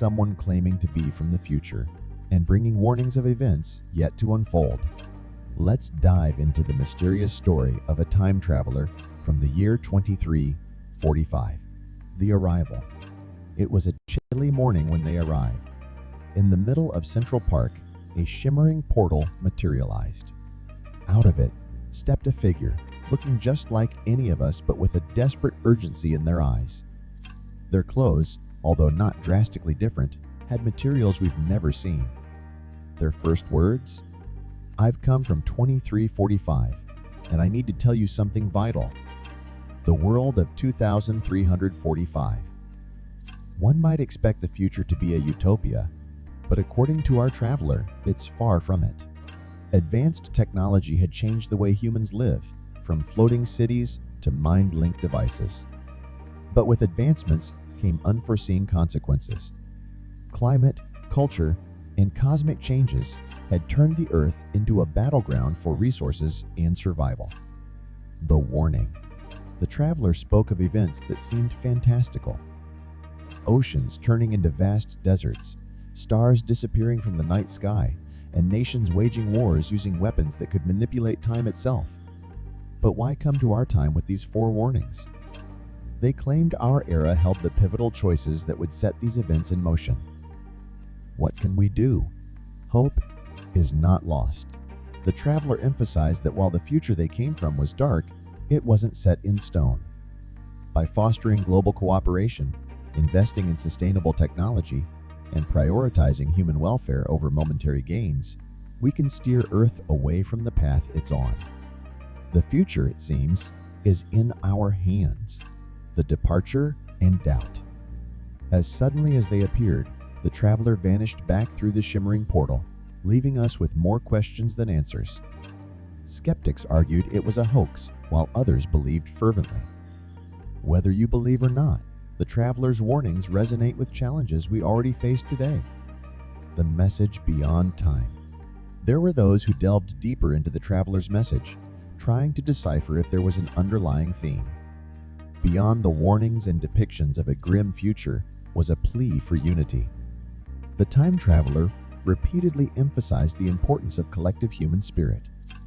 someone claiming to be from the future and bringing warnings of events yet to unfold. Let's dive into the mysterious story of a time traveler from the year 2345. The arrival. It was a chilly morning when they arrived. In the middle of Central Park, a shimmering portal materialized. Out of it stepped a figure, looking just like any of us but with a desperate urgency in their eyes. Their clothes, although not drastically different, had materials we've never seen. Their first words? "I've come from 2345, and I need to tell you something vital. The world of 2345. One might expect the future to be a utopia, but according to our traveler, it's far from it. Advanced technology had changed the way humans live, from floating cities to mind-linked devices. But with advancements came unforeseen consequences. Climate, culture, and cosmic changes had turned the Earth into a battleground for resources and survival. The warning. The traveler spoke of events that seemed fantastical. Oceans turning into vast deserts, stars disappearing from the night sky, and nations waging wars using weapons that could manipulate time itself. But why come to our time with these forewarnings? They claimed our era held the pivotal choices that would set these events in motion. What can we do? Hope is not lost. The traveler emphasized that while the future they came from was dark, it wasn't set in stone. By fostering global cooperation, investing in sustainable technology, and prioritizing human welfare over momentary gains, we can steer Earth away from the path it's on. The future, it seems, is in our hands. The departure and doubt. As suddenly as they appeared, the traveler vanished back through the shimmering portal, leaving us with more questions than answers. Skeptics argued it was a hoax, while others believed fervently. Whether you believe or not, the traveler's warnings resonate with challenges we already face today. The message beyond time. There were those who delved deeper into the traveler's message, trying to decipher if there was an underlying theme. Beyond the warnings and depictions of a grim future was a plea for unity. The time traveler repeatedly emphasized the importance of collective human spirit,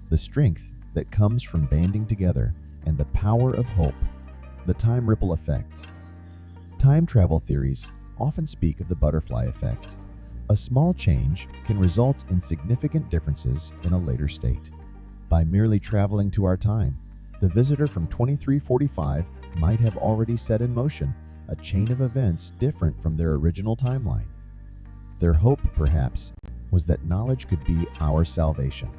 the strength that comes from banding together, and the power of hope. The time ripple effect. Time travel theories often speak of the butterfly effect. A small change can result in significant differences in a later state. By merely traveling to our time, the visitor from 2345 might have already set in motion a chain of events different from their original timeline. Their hope, perhaps, was that knowledge could be our salvation.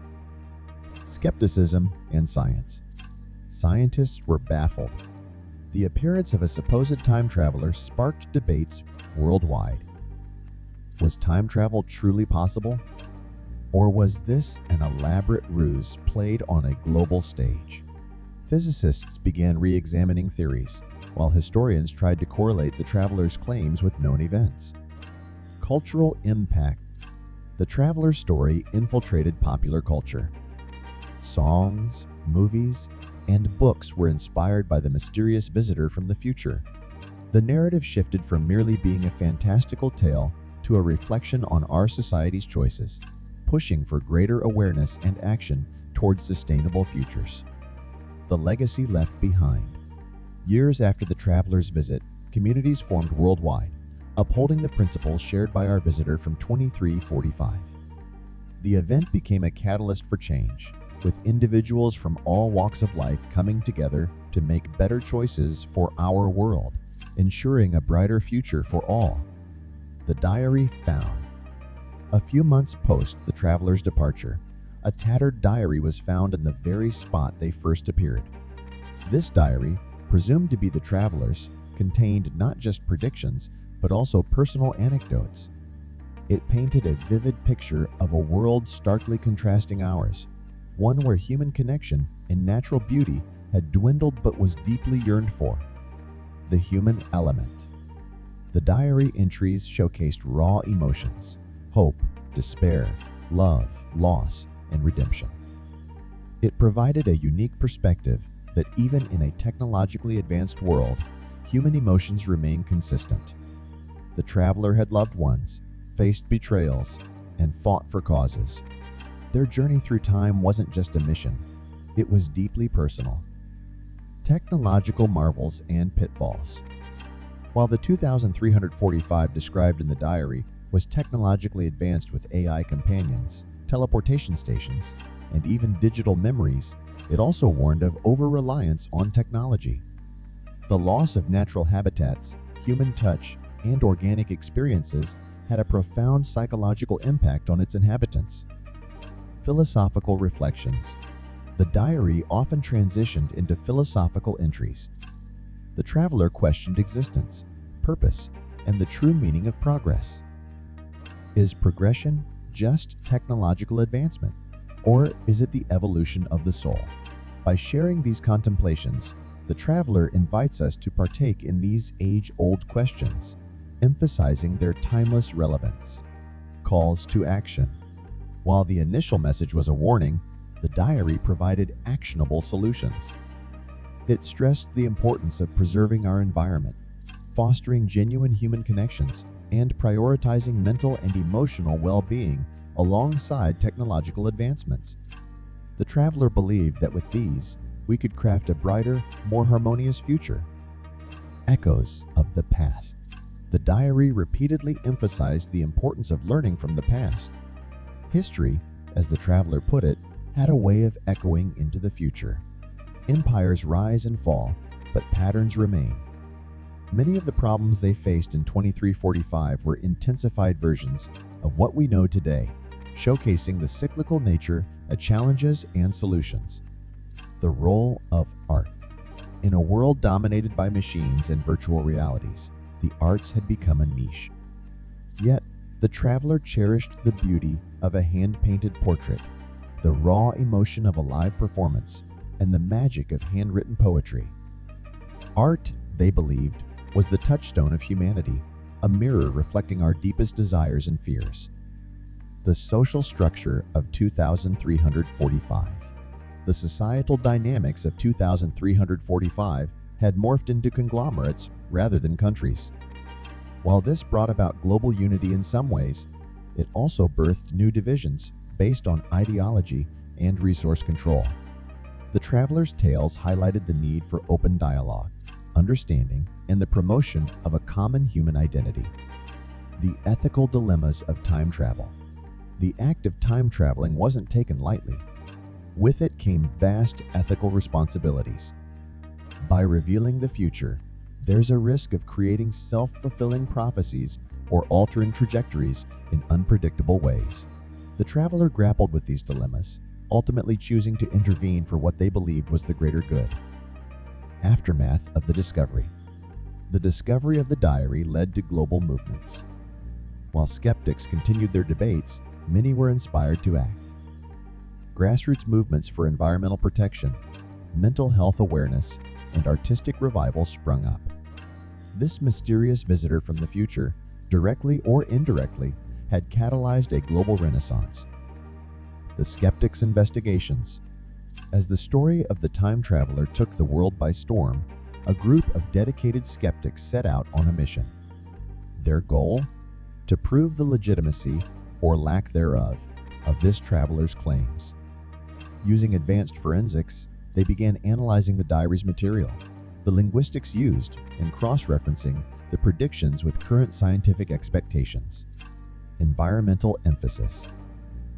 Skepticism and science. Scientists were baffled. The appearance of a supposed time traveler sparked debates worldwide. Was time travel truly possible? Or was this an elaborate ruse played on a global stage? Physicists began re-examining theories, while historians tried to correlate the traveler's claims with known events. Cultural impact. The traveler's story infiltrated popular culture. Songs, movies, and books were inspired by the mysterious visitor from the future. The narrative shifted from merely being a fantastical tale to a reflection on our society's choices, pushing for greater awareness and action towards sustainable futures. The legacy left behind. Years after the traveler's visit, communities formed worldwide, upholding the principles shared by our visitor from 2345. The event became a catalyst for change, with individuals from all walks of life coming together to make better choices for our world, ensuring a brighter future for all. The diary found. A few months post the traveler's departure, a tattered diary was found in the very spot they first appeared. This diary, presumed to be the traveler's, contained not just predictions, but also personal anecdotes. It painted a vivid picture of a world starkly contrasting ours, one where human connection and natural beauty had dwindled but was deeply yearned for. The human element. The diary entries showcased raw emotions: hope, despair, love, loss, and redemption. It provided a unique perspective that even in a technologically advanced world, human emotions remain consistent. The traveler had loved ones, faced betrayals, and fought for causes. Their journey through time wasn't just a mission, it was deeply personal. Technological marvels and pitfalls. While the 2345 described in the diary was technologically advanced with AI companions, teleportation stations, and even digital memories, it also warned of over-reliance on technology. The loss of natural habitats, human touch, and organic experiences had a profound psychological impact on its inhabitants. Philosophical reflections. The diary often transitioned into philosophical entries. The traveler questioned existence, purpose, and the true meaning of progress. Is progression just technological advancement, or is it the evolution of the soul? By sharing these contemplations, the traveler invites us to partake in these age-old questions, emphasizing their timeless relevance. Calls to action. While the initial message was a warning, the diary provided actionable solutions. It stressed the importance of preserving our environment, fostering genuine human connections, and prioritizing mental and emotional well-being alongside technological advancements. The traveler believed that with these, we could craft a brighter, more harmonious future. Echoes of the past. The diary repeatedly emphasized the importance of learning from the past. History, as the traveler put it, had a way of echoing into the future. Empires rise and fall, but patterns remain. Many of the problems they faced in 2345 were intensified versions of what we know today, showcasing the cyclical nature of challenges and solutions. The role of art. In a world dominated by machines and virtual realities, the arts had become a niche. Yet, the traveler cherished the beauty of a hand-painted portrait, the raw emotion of a live performance, and the magic of handwritten poetry. Art, they believed, was the touchstone of humanity, a mirror reflecting our deepest desires and fears. The social structure of 2345. The societal dynamics of 2345 had morphed into conglomerates rather than countries. While this brought about global unity in some ways, it also birthed new divisions based on ideology and resource control. The traveler's tales highlighted the need for open dialogue, understanding, and the promotion of a common human identity. The ethical dilemmas of time travel. The act of time traveling wasn't taken lightly. With it came vast ethical responsibilities. By revealing the future, there's a risk of creating self-fulfilling prophecies or altering trajectories in unpredictable ways. The traveler grappled with these dilemmas, ultimately choosing to intervene for what they believed was the greater good. Aftermath of the discovery. The discovery of the diary led to global movements. While skeptics continued their debates, many were inspired to act. Grassroots movements for environmental protection, mental health awareness, and artistic revival sprung up. This mysterious visitor from the future, directly or indirectly, had catalyzed a global renaissance. The skeptics' investigations. As the story of the time traveler took the world by storm, a group of dedicated skeptics set out on a mission. Their goal? To prove the legitimacy, or lack thereof, of this traveler's claims. Using advanced forensics, they began analyzing the diary's material, the linguistics used, and cross-referencing the predictions with current scientific expectations. Environmental emphasis.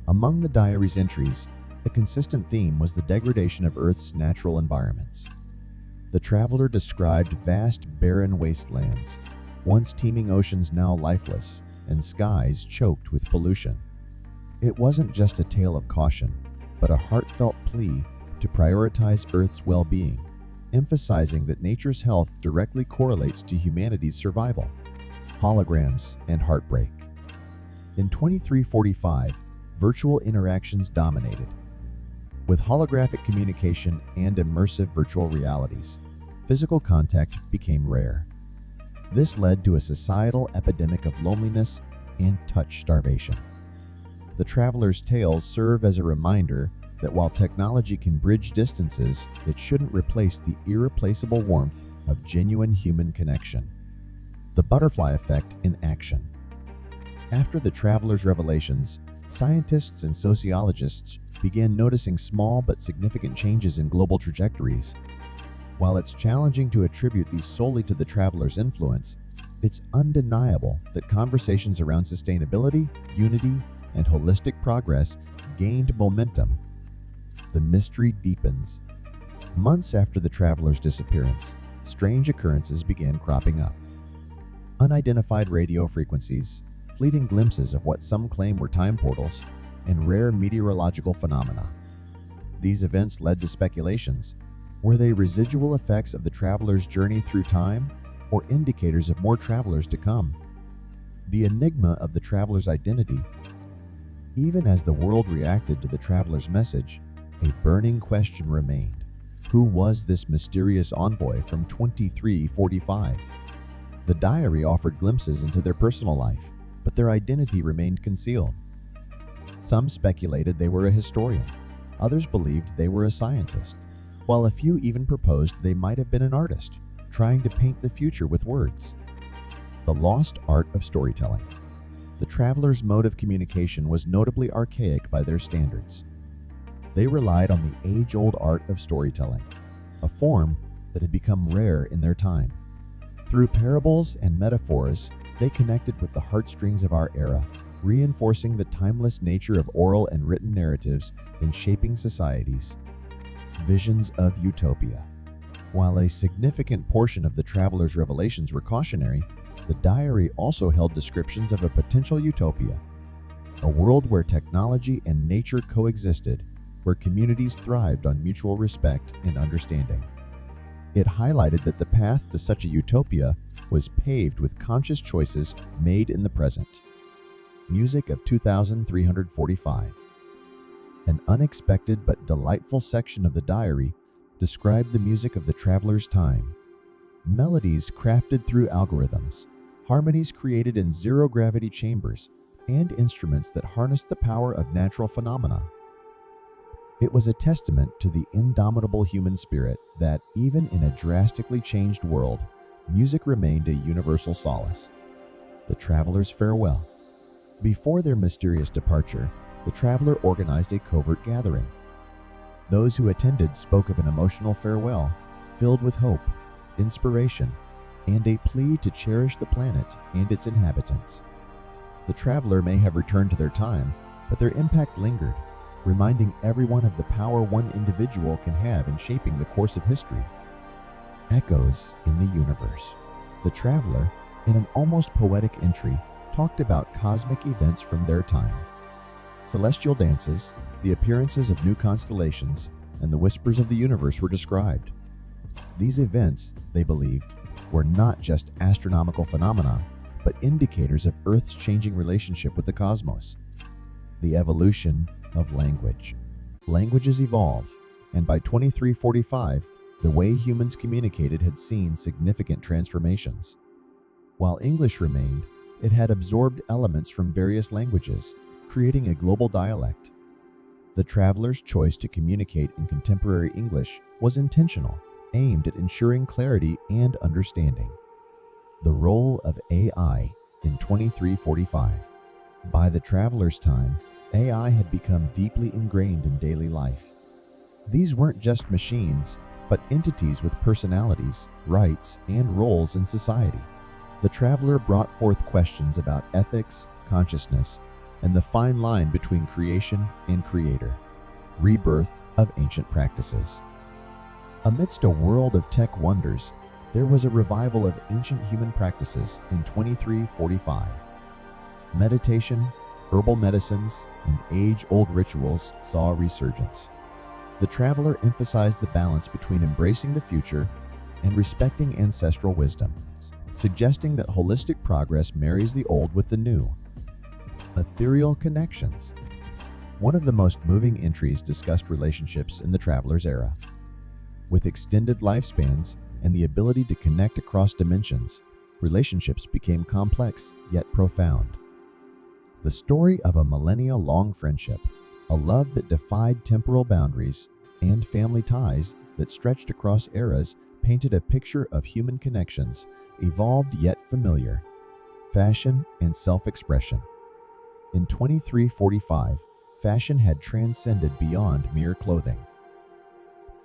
Among the diary's entries, a consistent theme was the degradation of Earth's natural environments. The traveler described vast, barren wastelands, once teeming oceans now lifeless, and skies choked with pollution. It wasn't just a tale of caution, but a heartfelt plea to prioritize Earth's well-being, emphasizing that nature's health directly correlates to humanity's survival. Holograms and heartbreak. In 2345, virtual interactions dominated. With holographic communication and immersive virtual realities, physical contact became rare. This led to a societal epidemic of loneliness and touch starvation. The traveler's tales serve as a reminder that while technology can bridge distances, it shouldn't replace the irreplaceable warmth of genuine human connection. The butterfly effect in action. After the traveler's revelations, scientists and sociologists began noticing small but significant changes in global trajectories. While it's challenging to attribute these solely to the traveler's influence, it's undeniable that conversations around sustainability, unity, and holistic progress gained momentum. The mystery deepens. Months after the traveler's disappearance, strange occurrences began cropping up. Unidentified radio frequencies, fleeting glimpses of what some claim were time portals, and rare meteorological phenomena. These events led to speculations. Were they residual effects of the traveler's journey through time, or indicators of more travelers to come? The enigma of the traveler's identity. Even as the world reacted to the traveler's message, a burning question remained. Who was this mysterious envoy from 2345? The diary offered glimpses into their personal life, but their identity remained concealed. Some speculated they were a historian. Others believed they were a scientist, while a few even proposed they might have been an artist, trying to paint the future with words. The lost art of storytelling. The traveler's mode of communication was notably archaic by their standards. They relied on the age-old art of storytelling, a form that had become rare in their time. Through parables and metaphors, they connected with the heartstrings of our era, reinforcing the timeless nature of oral and written narratives in shaping societies. Visions of utopia. While a significant portion of the traveler's revelations were cautionary, the diary also held descriptions of a potential utopia, a world where technology and nature coexisted, where communities thrived on mutual respect and understanding. It highlighted that the path to such a utopia was paved with conscious choices made in the present. Music of 2345. An unexpected but delightful section of the diary described the music of the traveler's time. Melodies crafted through algorithms, harmonies created in zero-gravity chambers, and instruments that harnessed the power of natural phenomena. It was a testament to the indomitable human spirit that, even in a drastically changed world, music remained a universal solace. The traveler's farewell. Before their mysterious departure, the traveler organized a covert gathering. Those who attended spoke of an emotional farewell, filled with hope, inspiration, and a plea to cherish the planet and its inhabitants. The traveler may have returned to their time, but their impact lingered, reminding everyone of the power one individual can have in shaping the course of history. Echoes in the universe. The traveler, in an almost poetic entry, talked about cosmic events from their time. Celestial dances, the appearances of new constellations, and the whispers of the universe were described. These events, they believed, were not just astronomical phenomena, but indicators of Earth's changing relationship with the cosmos. The evolution of language. Languages evolve, and by 2345, the way humans communicated had seen significant transformations. While English remained, it had absorbed elements from various languages, creating a global dialect. The traveler's choice to communicate in contemporary English was intentional, aimed at ensuring clarity and understanding. The role of AI in 2345. By the traveler's time, AI had become deeply ingrained in daily life. These weren't just machines, but entities with personalities, rights, and roles in society. The traveler brought forth questions about ethics, consciousness, and the fine line between creation and creator. Rebirth of ancient practices. Amidst a world of tech wonders, there was a revival of ancient human practices in 2345. Meditation, herbal medicines, and age-old rituals saw a resurgence. The traveler emphasized the balance between embracing the future and respecting ancestral wisdom, suggesting that holistic progress marries the old with the new. Ethereal connections. One of the most moving entries discussed relationships in the traveler's era. With extended lifespans and the ability to connect across dimensions, relationships became complex yet profound. The story of a millennia-long friendship, a love that defied temporal boundaries, and family ties that stretched across eras painted a picture of human connections evolved yet familiar: fashion and self-expression. In 2345, fashion had transcended beyond mere clothing.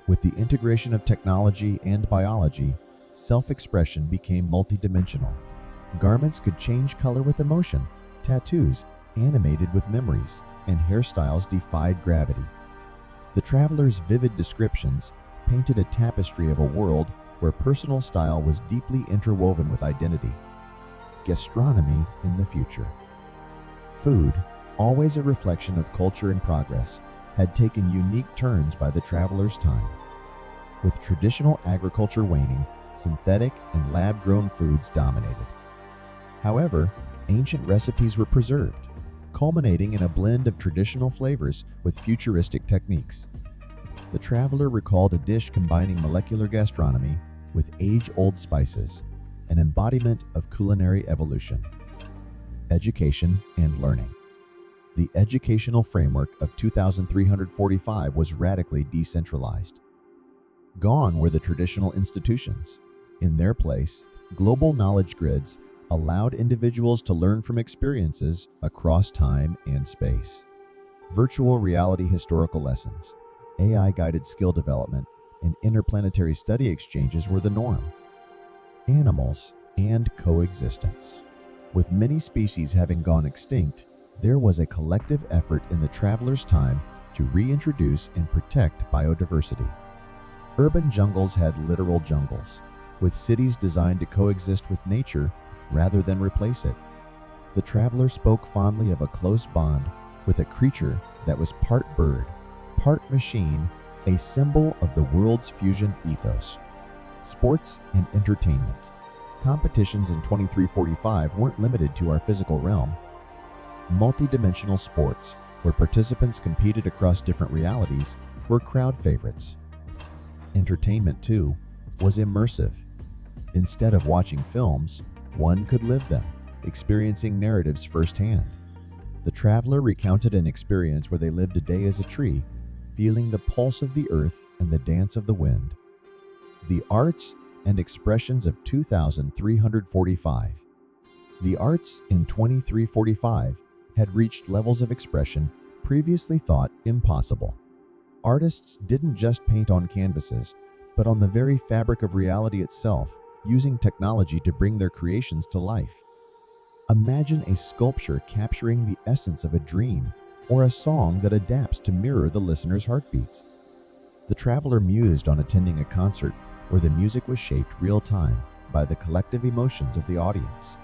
With the integration of technology and biology, self-expression became multidimensional. Garments could change color with emotion, tattoos animated with memories, and hairstyles defied gravity. The traveler's vivid descriptions painted a tapestry of a world where personal style was deeply interwoven with identity. Gastronomy in the future. Food, always a reflection of culture and progress, had taken unique turns by the traveler's time. With traditional agriculture waning, synthetic and lab-grown foods dominated. However, ancient recipes were preserved, culminating in a blend of traditional flavors with futuristic techniques. The traveler recalled a dish combining molecular gastronomy with age-old spices, an embodiment of culinary evolution. Education and learning. The educational framework of 2345 was radically decentralized. Gone were the traditional institutions. In their place, global knowledge grids allowed individuals to learn from experiences across time and space. Virtual reality historical lessons, AI-guided skill development, and interplanetary study exchanges were the norm. Animals and coexistence. With many species having gone extinct, there was a collective effort in the traveler's time to reintroduce and protect biodiversity. Urban jungles had literal jungles, with cities designed to coexist with nature rather than replace it. The traveler spoke fondly of a close bond with a creature that was part bird, part machine, a symbol of the world's fusion ethos. Sports and entertainment. Competitions in 2345 weren't limited to our physical realm. Multidimensional sports, where participants competed across different realities, were crowd favorites. Entertainment, too, was immersive. Instead of watching films, one could live them, experiencing narratives firsthand. The traveler recounted an experience where they lived a day as a tree, feeling the pulse of the earth and the dance of the wind. The arts and expressions of 2345. The arts in 2345 had reached levels of expression previously thought impossible. Artists didn't just paint on canvases, but on the very fabric of reality itself, using technology to bring their creations to life. Imagine a sculpture capturing the essence of a dream, or a song that adapts to mirror the listener's heartbeats. The traveler mused on attending a concert where the music was shaped real-time by the collective emotions of the audience.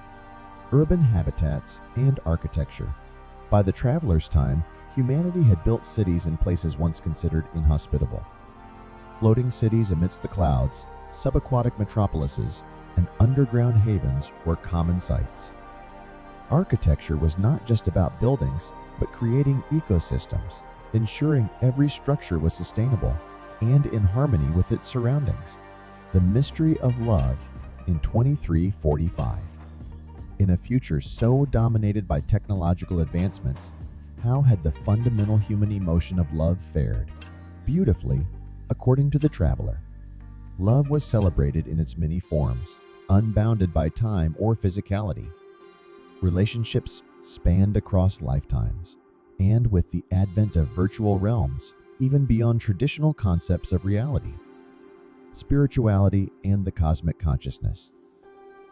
Urban habitats and architecture. By the traveler's time, humanity had built cities in places once considered inhospitable. Floating cities amidst the clouds, subaquatic metropolises, and underground havens were common sights. Architecture was not just about buildings, but creating ecosystems, ensuring every structure was sustainable and in harmony with its surroundings. The mystery of love in 2345. In a future so dominated by technological advancements, how had the fundamental human emotion of love fared? Beautifully, according to the traveler. Love was celebrated in its many forms, unbounded by time or physicality. Relationships spanned across lifetimes, and with the advent of virtual realms, even beyond traditional concepts of reality. Spirituality and the cosmic consciousness.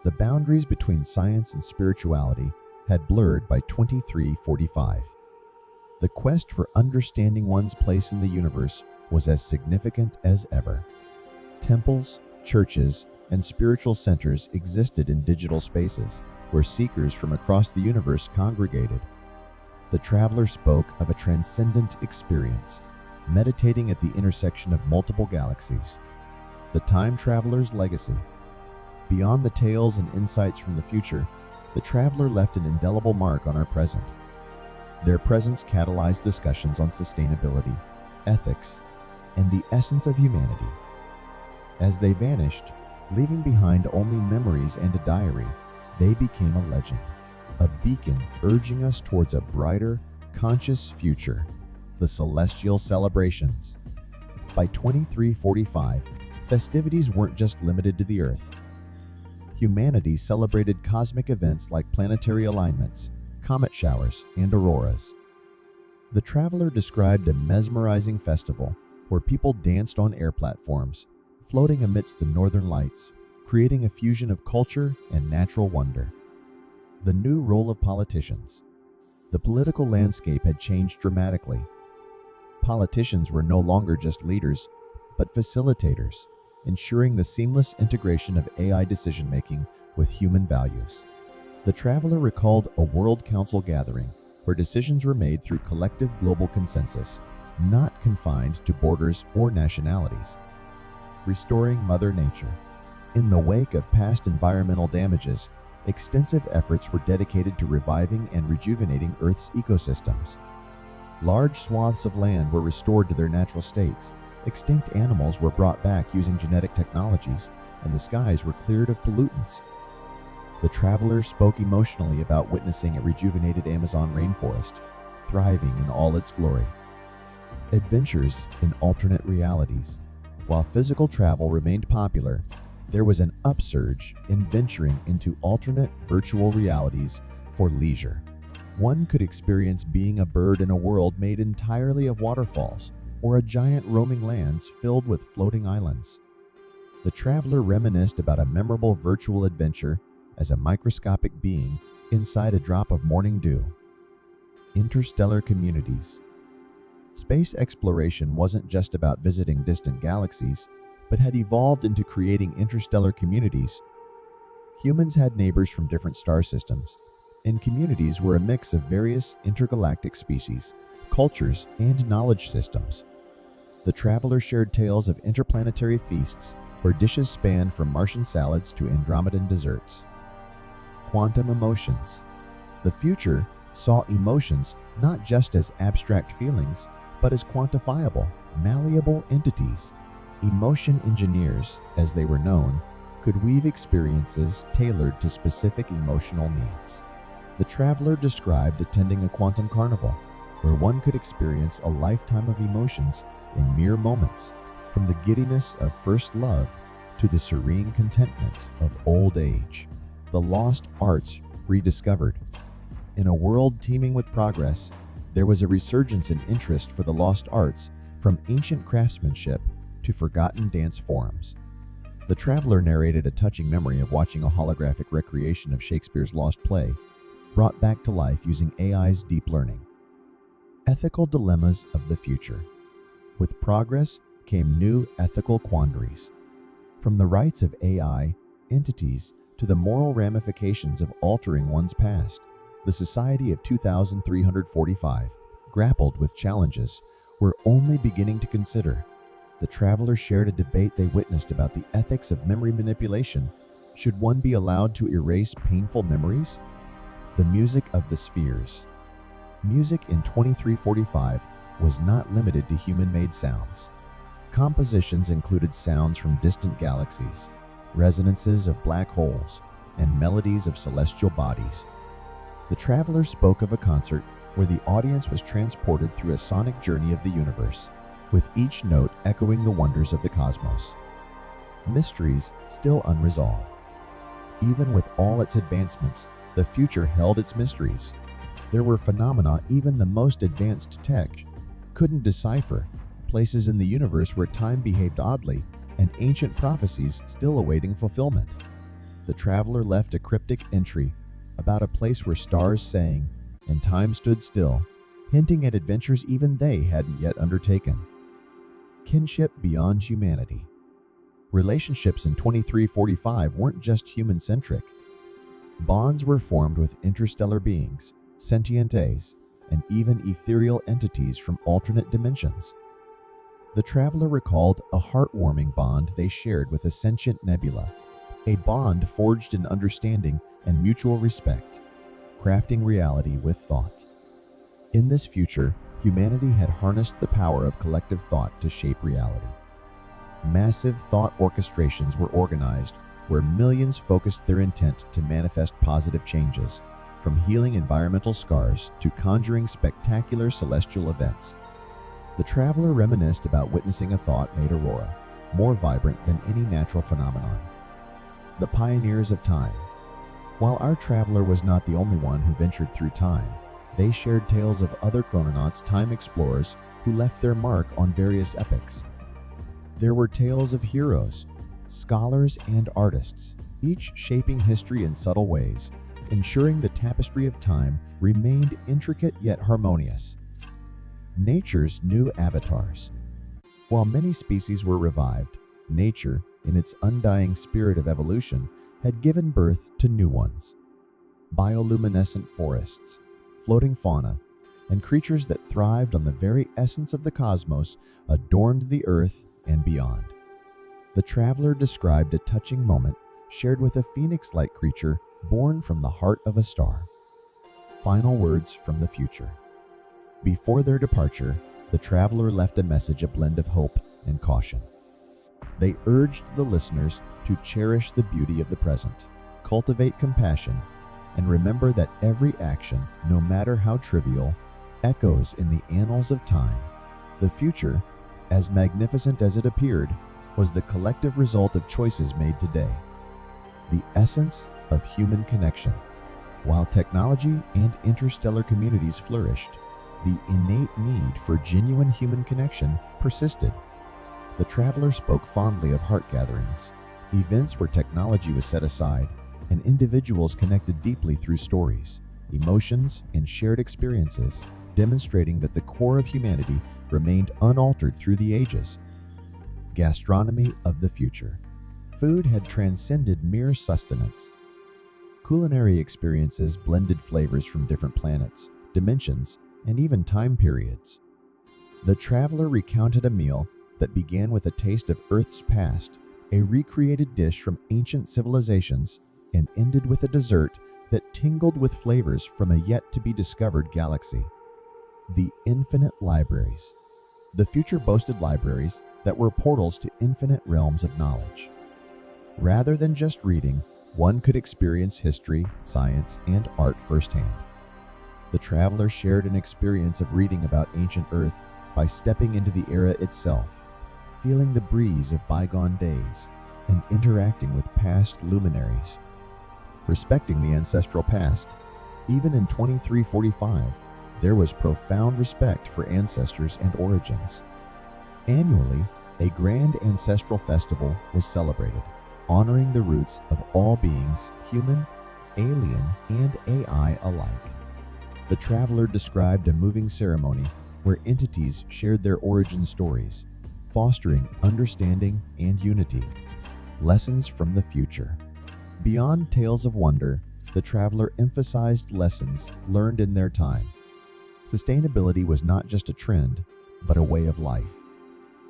The boundaries between science and spirituality had blurred by 2345. The quest for understanding one's place in the universe was as significant as ever. Temples, churches, and spiritual centers existed in digital spaces where seekers from across the universe congregated. The traveler spoke of a transcendent experience, meditating at the intersection of multiple galaxies. The time traveler's legacy. Beyond the tales and insights from the future, the traveler left an indelible mark on our present. Their presence catalyzed discussions on sustainability, ethics, and the essence of humanity. As they vanished, leaving behind only memories and a diary, they became a legend, a beacon urging us towards a brighter, conscious future, the celestial celebrations. By 2345, festivities weren't just limited to the Earth. humanity celebrated cosmic events like planetary alignments, comet showers, and auroras. The traveler described a mesmerizing festival where people danced on air platforms, floating amidst the northern lights, creating a fusion of culture and natural wonder. The new role of politicians. The political landscape had changed dramatically. Politicians were no longer just leaders, but facilitators, ensuring the seamless integration of AI decision-making with human values. The traveler recalled a World Council gathering where decisions were made through collective global consensus, not confined to borders or nationalities. Restoring Mother Nature. In the wake of past environmental damages, extensive efforts were dedicated to reviving and rejuvenating Earth's ecosystems. Large swaths of land were restored to their natural states, extinct animals were brought back using genetic technologies, and the skies were cleared of pollutants. The traveler spoke emotionally about witnessing a rejuvenated Amazon rainforest, thriving in all its glory. Adventures in alternate realities. While physical travel remained popular, there was an upsurge in venturing into alternate virtual realities for leisure. One could experience being a bird in a world made entirely of waterfalls, or a giant roaming lands filled with floating islands. The traveler reminisced about a memorable virtual adventure as a microscopic being inside a drop of morning dew. Interstellar communities. Space exploration wasn't just about visiting distant galaxies, but had evolved into creating interstellar communities. Humans had neighbors from different star systems, and communities were a mix of various intergalactic species, cultures, and knowledge systems. The traveler shared tales of interplanetary feasts where dishes spanned from Martian salads to Andromedan desserts. Quantum emotions. The future saw emotions not just as abstract feelings, but as quantifiable, malleable entities. Emotion engineers, as they were known, could weave experiences tailored to specific emotional needs. The traveler described attending a quantum carnival, where one could experience a lifetime of emotions in mere moments, from the giddiness of first love to the serene contentment of old age. The lost arts rediscovered. In a world teeming with progress, there was a resurgence in interest for the lost arts, from ancient craftsmanship to forgotten dance forms. The traveler narrated a touching memory of watching a holographic recreation of Shakespeare's lost play, brought back to life using AI's deep learning. Ethical dilemmas of the future. With progress came new ethical quandaries. From the rights of AI entities to the moral ramifications of altering one's past, the Society of 2345 grappled with challenges we're only beginning to consider. The traveler shared a debate they witnessed about the ethics of memory manipulation. Should one be allowed to erase painful memories? The music of the spheres. Music in 2345 was not limited to human-made sounds. Compositions included sounds from distant galaxies, resonances of black holes, and melodies of celestial bodies. The traveler spoke of a concert where the audience was transported through a sonic journey of the universe, with each note echoing the wonders of the cosmos. Mysteries still unresolved. Even with all its advancements, the future held its mysteries. There were phenomena even the most advanced tech couldn't decipher, places in the universe where time behaved oddly, and ancient prophecies still awaiting fulfillment. The traveler left a cryptic entry about a place where stars sang and time stood still, hinting at adventures even they hadn't yet undertaken. Kinship beyond humanity. Relationships in 2345 weren't just human-centric. Bonds were formed with interstellar beings, sentient A's, and even ethereal entities from alternate dimensions. The traveler recalled a heartwarming bond they shared with a sentient nebula, a bond forged in understanding and mutual respect, crafting reality with thought. In this future, humanity had harnessed the power of collective thought to shape reality. Massive thought orchestrations were organized where millions focused their intent to manifest positive changes, from healing environmental scars to conjuring spectacular celestial events. The traveler reminisced about witnessing a thought-made aurora, more vibrant than any natural phenomenon. the pioneers of time. While our traveler was not the only one who ventured through time, they shared tales of other chrononauts, time explorers, who left their mark on various epochs. There were tales of heroes, scholars, and artists, each shaping history in subtle ways, ensuring the tapestry of time remained intricate yet harmonious. Nature's new avatars. While many species were revived, nature, in its undying spirit of evolution, had given birth to new ones. Bioluminescent forests, floating fauna, and creatures that thrived on the very essence of the cosmos adorned the earth and beyond. The traveler described a touching moment shared with a phoenix-like creature born from the heart of a star. Final words from the future. Before their departure, the traveler left a message, a blend of hope and caution. They urged the listeners to cherish the beauty of the present, cultivate compassion, and remember that every action, no matter how trivial, echoes in the annals of time. The future, as magnificent as it appeared, was the collective result of choices made today. The essence of human connection. While technology and interstellar communities flourished, the innate need for genuine human connection persisted. The traveler spoke fondly of heart gatherings, events where technology was set aside and individuals connected deeply through stories, emotions, and shared experiences, demonstrating that the core of humanity remained unaltered through the ages. Gastronomy of the future. Food had transcended mere sustenance. Culinary experiences blended flavors from different planets, dimensions, and even time periods. The traveler recounted a meal that began with a taste of Earth's past, a recreated dish from ancient civilizations, and ended with a dessert that tingled with flavors from a yet-to-be-discovered galaxy. The infinite libraries. The future boasted libraries that were portals to infinite realms of knowledge. Rather than just reading, one could experience history, science, and art firsthand. The traveler shared an experience of reading about ancient Earth by stepping into the era itself, feeling the breeze of bygone days, and interacting with past luminaries. Respecting the ancestral past, even in 2345, there was profound respect for ancestors and origins. Annually, a grand ancestral festival was celebrated, honoring the roots of all beings, human, alien, and AI alike. The traveler described a moving ceremony where entities shared their origin stories, fostering understanding and unity. Lessons from the future. Beyond tales of wonder, the traveler emphasized lessons learned in their time. Sustainability was not just a trend, but a way of life.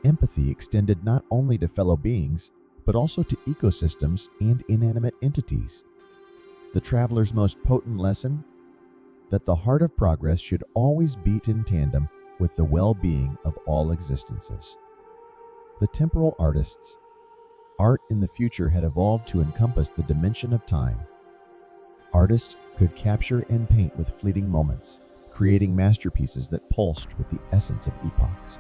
Empathy extended not only to fellow beings, but also to ecosystems and inanimate entities. The traveler's most potent lesson? That the heart of progress should always beat in tandem with the well-being of all existences. The temporal artists. Art in the future had evolved to encompass the dimension of time. Artists could capture and paint with fleeting moments, creating masterpieces that pulsed with the essence of epochs.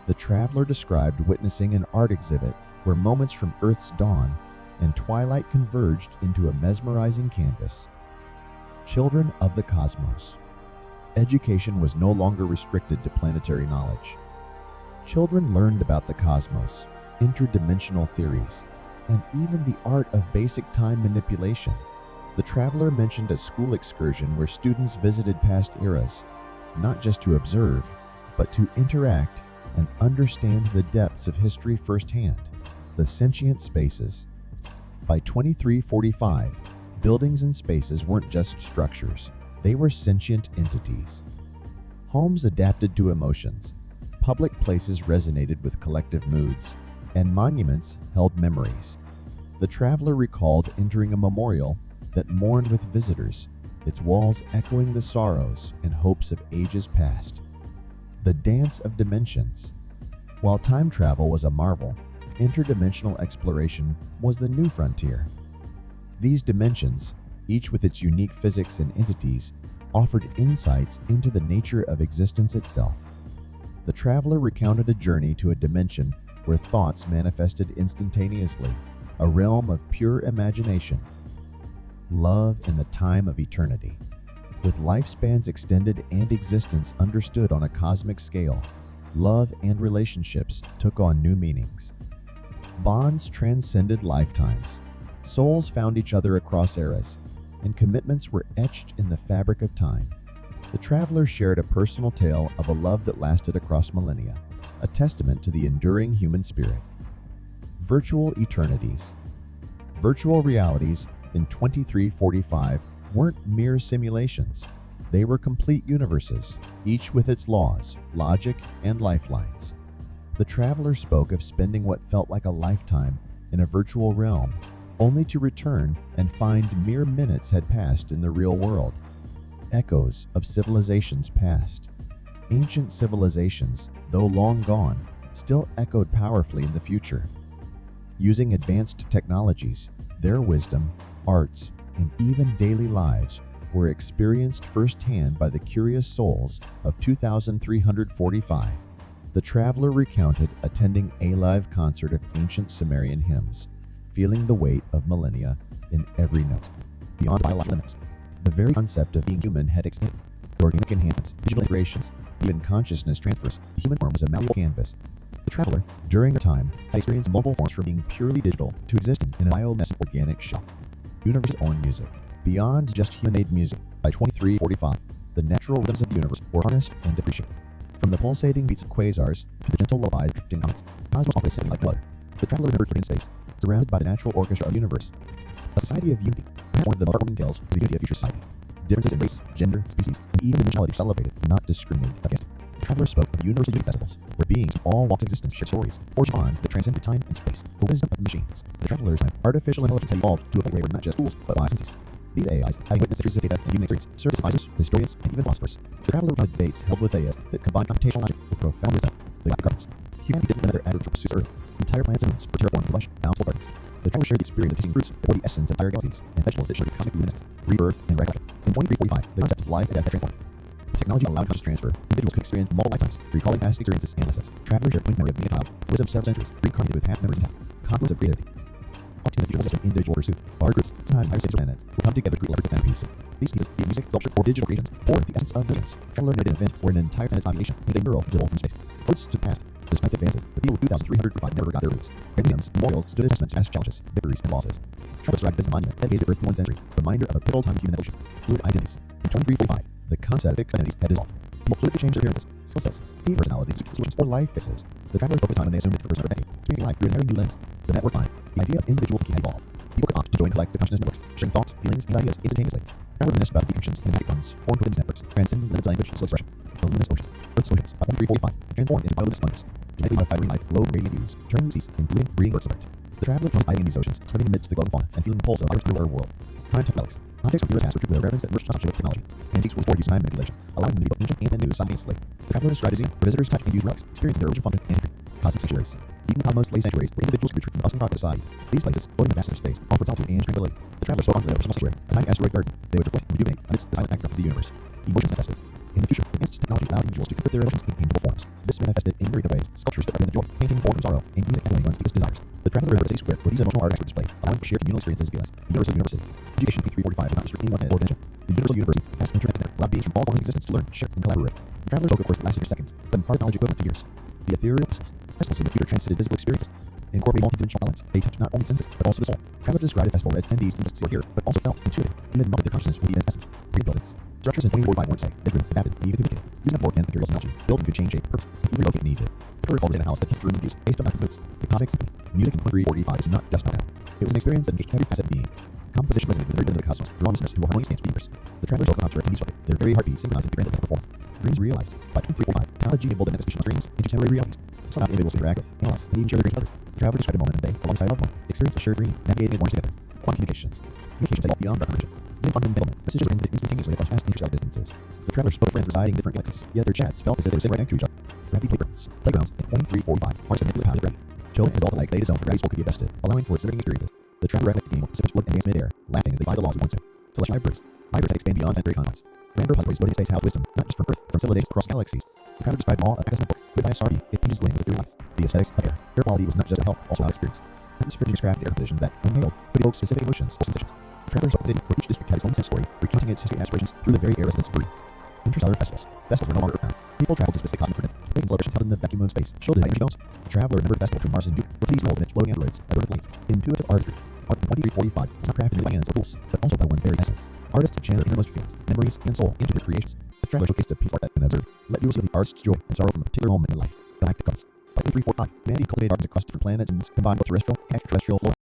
The traveler described witnessing an art exhibit where moments from Earth's dawn and twilight converged into a mesmerizing canvas. Children of the cosmos. Education was no longer restricted to planetary knowledge. Children learned about the cosmos, interdimensional theories, and even the art of basic time manipulation. The traveler mentioned a school excursion where students visited past eras, not just to observe, but to interact and understand the depths of history firsthand. The sentient spaces. By 2345, buildings and spaces weren't just structures, they were sentient entities. Homes adapted to emotions, public places resonated with collective moods, and monuments held memories. The traveler recalled entering a memorial that mourned with visitors, its walls echoing the sorrows and hopes of ages past. The dance of dimensions. While time travel was a marvel, interdimensional exploration was the new frontier. These dimensions, each with its unique physics and entities, offered insights into the nature of existence itself. The traveler recounted a journey to a dimension where thoughts manifested instantaneously, a realm of pure imagination. Love in the time of eternity. With lifespans extended and existence understood on a cosmic scale, love and relationships took on new meanings. Bonds transcended lifetimes. Souls found each other across eras, and commitments were etched in the fabric of time. The traveler shared a personal tale of a love that lasted across millennia, a testament to the enduring human spirit. Virtual eternities. Virtual realities in 2345 weren't mere simulations. They were complete universes, each with its laws, logic, and lifelines. The traveler spoke of spending what felt like a lifetime in a virtual realm, only to return and find mere minutes had passed in the real world. Echoes of civilizations past. Ancient civilizations, though long gone, still echoed powerfully in the future. Using advanced technologies, their wisdom, arts, and even daily lives were experienced firsthand by the curious souls of 2345. The traveler recounted attending a live concert of ancient Sumerian hymns, feeling the weight of millennia in every note. Beyond biological limits, the very concept of being human had expanded. Organic enhancements, digital integrations, even consciousness transfers, the human form was a malleable canvas. The traveler, during the time, had experienced multiple forms from being purely digital to existing in a bioluminescent organic shell. Universe's own music. Beyond just human-made music, by 2345, the natural rhythms of the universe were harnessed and appreciated. From the pulsating beats of quasars to the gentle lullabies of drifting comets, the cosmos often sang like no other. The traveler remembered floating in space, surrounded by the natural orchestra of the universe. A society of unity, perhaps one of the most heartwarming tales of the unity of future society. Differences in race, gender, species, and even dimensionality were celebrated, not discriminated against. The traveler spoke of the universal unity festivals, where beings of all walks of existence shared stories, forged bonds that transcended time and space. The wisdom of machines. The traveler's time, artificial intelligence had evolved to a point where they were not just tools, but wise senses. These AIs, having witnessed centuries of data and human experience, served as advisors, historians, and even philosophers. The traveler recounted debates held with AIs that combined computational logic with profound wisdom. The galactic gardens. Humanity didn't limit their agricultural pursuits to Earth. Entire planets and moons were terraformed with lush, bountiful gardens. The traveler shared the experience of tasting fruits that bore the essence of entire galaxies, and vegetables that showed cosmic luminescence, rebirth, and recollection. In 2345, the concept of life and death had transformed. Technology allowed conscious transfer. Individuals could experience multiple lifetimes, recalling past experiences and lessons. Travelers shared point memory of being a child, wisdom of several centuries, reincarnated with half memories intact. Confluence of creativity. Up to the future system, individual pursuit. Large groups, sometimes higher states or planets, will come together to create larger pieces. These pieces, be it music, sculpture, or digital creations, or the essence of millions. Traveler noted an event where an entire planet's population made a mural visible from space. Close to the past. Despite the advances, the people of 2345 never got their roots. Museums, memorials stood as testaments to past challenges, victories, and losses. Travelers arrived as a monument dedicated to Earth in one century, reminder of a pivotal time of human evolution. Fluid identities. In 2345, the concept of fixed identities had dissolved. People fluidly changed their appearances, skill sets, even personalities, solutions, or life phases. The travelers spoke of time when they assumed it for the first time ever, experiencing life through an entirely new lens. The network mind. The idea of individual thinking had evolved. People could opt to join collective consciousness networks, sharing thoughts, feelings, and ideas instantaneously. Travelers reminisced about the connections and empathic bonds formed within these networks, transcending limits of language and expression. The luminous oceans. Earth's oceans, by 2345, transformed into bioluminescent wonders. Genetically modified life glowed radiant hues, turning the seas into blooming, breathing works of art. The traveler found hiding in these oceans, swimming amidst the glowing fauna, and feeling the pulse of our underwater world. Time tech relics. Objects from past were treated with a reverence that merged consumption with technology. Antiques were before use time manipulation, allowing them to be both ancient and new simultaneously. The traveler described as where visitors touch and use relics, experiencing their original function and entry. Cosmic sanctuaries. Even cosmos lay sanctuaries where individuals could retreat from the bustling crowd of society. These places, floating in the vastness of space, offered solitude and tranquility. The traveler spoke onto their personal sanctuary, a tiny asteroid garden. They would reflect and rejuvenate amidst the silent backdrop of the universe. Emotions manifested. In the future, advanced technology allowed individuals to convert their emotions in paintable forms. This manifested in myriad ways: sculptures that represent joy, painting born from sorrow, and music echoing one's deepest desires. The traveler river is a square where these emotional artifacts were displayed, allowing for shared communal experiences and feelings. The universal university. Education 345 did not restrict anyone or dimension. The universal university, a vast internet network, allowed beings from all corners of existence to learn, share, and collaborate. The traveler spoke of course that lasted for seconds, but imparted knowledge equivalent to years. The ethereal festivals. Festivals in the future transcended physical experiences. Incorporating multi-dimensional elements, they touched not only senses, but also the soul. Travelers described a festival where attendees didn't just see or hear, but also felt, intuited, even melted their consciousness with the essence. Green buildings. Structures in 2045 weren't static, they grew, adapted, and even communicated. Using up more and materials and energy, building could change shape, purpose, and even relocate needed. People recalled in a house that keeps room and views, based on nothing's moods. The cosmic symphony. Music in 2345 is not just about. It was an experience that engaged every facet of being. Composition resonated with the rhythm of the cosmos, drawing listeners to a harmonious dance of the universe. The travelers spoke of concert and music, their very heartbeat synchronizing the grand orchestral performance. Dreams realized. By 2345, technology enabled the manifestation of dreams into temporary realities. This allowed individuals to interact with, analyze, and even share their dreams with others. The traveler described a moment when they, alongside a loved one, experienced a shared dream, navigating it once together. Quantum communications. Communications evolved beyond comprehension. Using quantum entanglement, messages were transmitted instantaneously across vast interstellar distances. The travelers spoke of friends residing in different galaxies, yet their chats felt as if they were sitting right next to each other. Gravity playgrounds. Playgrounds in 2345 are manipulated power of gravity. Children and adult alike laid a zone where gravity could be invested, allowing for exhilarating experiences. The traveler recollected the game where participants float and dance mid-air, laughing as they defied the laws of one soon. Celestial libraries. Libraries had expanded beyond planetary confines. Random repositories floating in space housed wisdom, not just from Earth, from civilizations across galaxies. The traveler described all of Akas's book, written by a star bee, its pages gleaming with ethereal light. The aesthetics of air. Air quality was not just about health, also about experience. atmospheric described air conditions that, when inhaled, could evoke specific emotions or sensations. Travelers walked the city where each district had its own distinct story, recounting its history and aspirations through the very air residents breathed. Interstellar festivals. Festivals were no longer found. People traveled to specific cosmic planets, making celebrations held in the vacuum of space, shielded by energy domes. The traveler remembered the festival between Mars and Jupiter, where cities rolled amidst floating asteroids that burned flames. Intuitive artistry. Art in 2345 was not crafted by hands or tools, but also by one very essence. Artists channeled innermost feelings, memories, and soul into their creations. The traveler showcased a piece of art that, when observed, let viewers feel the artist's joy and sorrow from a particular moment in life. Galactic arts. By 2345, humanity cultivated art across different planets and combined both terrestrial and extraterrestrial flora.